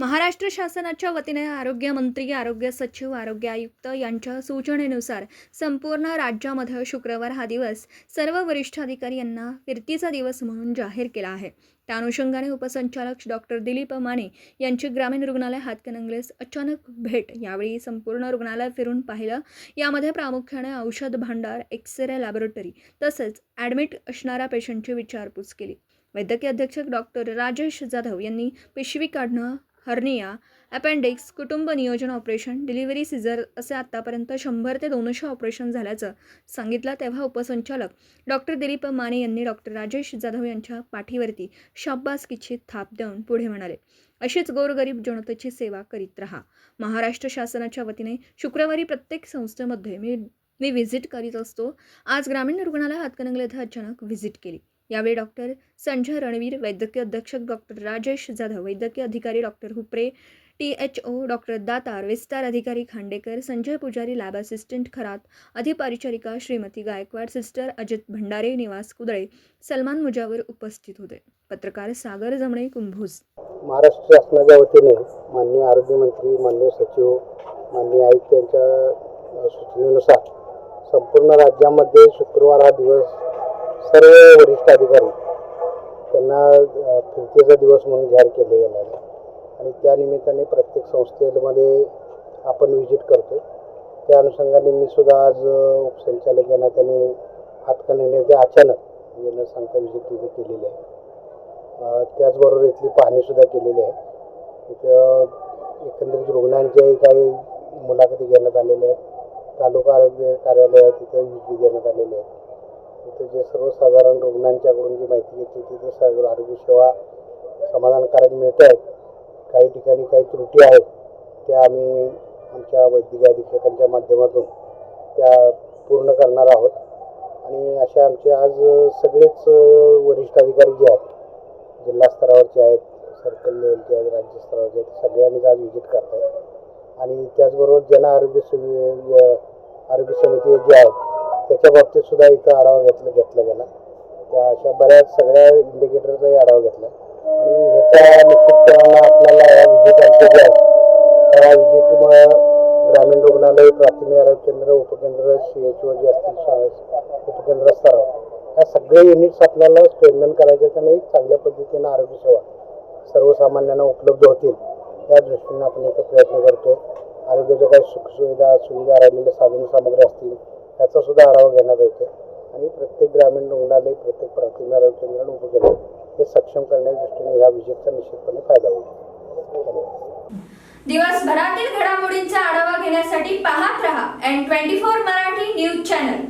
महाराष्ट्र शासनाच्या वतीने आरोग्यमंत्री, आरोग्य सचिव, आरोग्य आयुक्त यांच्या सूचनेनुसार संपूर्ण राज्यामध्ये शुक्रवार हा दिवस सर्व वरिष्ठ अधिकारी यांना फिरतीचा दिवस म्हणून जाहीर केला आहे. त्या अनुषंगाने उपसंचालक डॉक्टर दिलीप माने यांची ग्रामीण रुग्णालय हातकणंगलेस अचानक भेट. यावेळी संपूर्ण रुग्णालय फिरून पाहिलं. यामध्ये प्रामुख्याने औषध भांडार, एक्स-रे लॅबोरेटरी तसेच ॲडमिट असणाऱ्या पेशंटची विचारपूस केली. वैद्यकीय अधीक्षक डॉक्टर राजेश जाधव यांनी पिशवी काढणं, हर्निया, अपेंडिक्स, कुटुंब नियोजन ऑपरेशन, डिलिव्हरी, सिझर असे आतापर्यंत 100 ते 200 ऑपरेशन झाल्याचं सांगितलं. तेव्हा उपसंचालक डॉक्टर दिलीप माने यांनी डॉक्टर राजेश जाधव यांच्या पाठीवरती शाबासकीची थाप देऊन पुढे म्हणाले, अशीच गोरगरीब जनतेची सेवा करीत राहा. महाराष्ट्र शासनाच्या वतीने शुक्रवारी प्रत्येक संस्थेमध्ये मी व्हिजिट करीत असतो. आज ग्रामीण रुग्णालय हातकणंगले येथे अचानक व्हिजिट केली. यावेळी डॉक्टर संजय रणवीर, वैद्यकीय अधीक्षक डॉक्टर राजेश जाधव, वैद्यकीय अधिकारी doctor Hupare, THO doctor Datar, विस्तार अधिकारी खांडेकर, संजय पुजारी, लॅब असिस्टंट खरात, अधिपरिचारिका श्रीमती गायकवाड, सिस्टर अजित भंडारे, निवास कुदळे, सलमान मुजावर उपस्थित होते. पत्रकार सागर जमणे, कुंभोज. महाराष्ट्र शासनाच्या वतीने माननीय आरोग्यमंत्री, माननीय सचिव, माननीय आयुक्त यांच्या सूचनेनुसार संपूर्ण राज्यामध्ये शुक्रवार हा दिवस सर्व वरिष्ठ अधिकारी त्यांना फिरतीचा दिवस म्हणून जाहीर केले गेले आहे आणि त्या निमित्ताने प्रत्येक संस्थेमध्ये आपण व्हिजिट करतो. त्या अनुषंगाने मी सुद्धा आज उपसंचालक यांना त्यांनी हातकणंगले ते अचानक न सांगता व्हिजिट तिथे केलेली आहे. त्याचबरोबर इथली पाहणीसुद्धा केलेली आहे. इथं एकंदरीत रुग्णांच्याही काही मुलाखती घेण्यात आलेल्या आहेत. तालुका आरोग्य कार्यालय आहे तिथं व्हिजिट देण्यात आलेली आहे. इथं जे सर्वसाधारण रुग्णांच्याकडून जी माहिती घेतली तिथं सर्व आरोग्य सेवा समाधानकारक मिळत आहेत. काही ठिकाणी काही त्रुटी आहेत त्या आम्ही आमच्या वैद्यकीय अधीक्षकांच्या माध्यमातून त्या पूर्ण करणार आहोत. आणि अशा आमचे आज सगळेच वरिष्ठ अधिकारी जे आहेत, जिल्हा स्तरावरचे आहेत, सर्कल लेवलचे आहेत, राज्य स्तरावरचे आहेत, सगळ्यांनीच आज व्हिजिट करत आहेत. आणि त्याचबरोबर जन आरोग्य समिती जे आहेत त्याच्या बाबतीत सुद्धा इथं आढावा घेतला गेला. त्या अशा बऱ्याच सगळ्या इंडिकेटरचाही आढावा घेतला आणि ह्याचा निश्चितपणे आपल्याला या व्हिजिट आमचे जे आहेत त्या व्हिजिटमुळं ग्रामीण रुग्णालय, प्राथमिक आरोग्य केंद्र, उपकेंद्र, CHO जे असतील उपकेंद्र स्तरावर या सगळे युनिट्स आपल्याला स्ट्रेंथन करायचे आणि एक चांगल्या पद्धतीनं आरोग्य सेवा सर्वसामान्यांना उपलब्ध होतील या दृष्टीने आपण इथं प्रयत्न करतोय. आरोग्याच्या काही सुविधा राहिलेल्या साधनसामुग्री असतील त्याचा सुद्धा आढावा घेण्यात येतो आणि प्रत्येक ग्रामीण रुग्णालय, प्रत्येक प्राथमिक आरोग्य केंद्र आणि उपकेंद्र हे सक्षम करण्याच्या दृष्टीने या व्हिजिटचा निश्चितपणे फायदा होईल. दिवसभरातील घडामोडींचा आढावा घेण्यासाठी पाहत रहा N24 मराठी न्यूज चॅनल.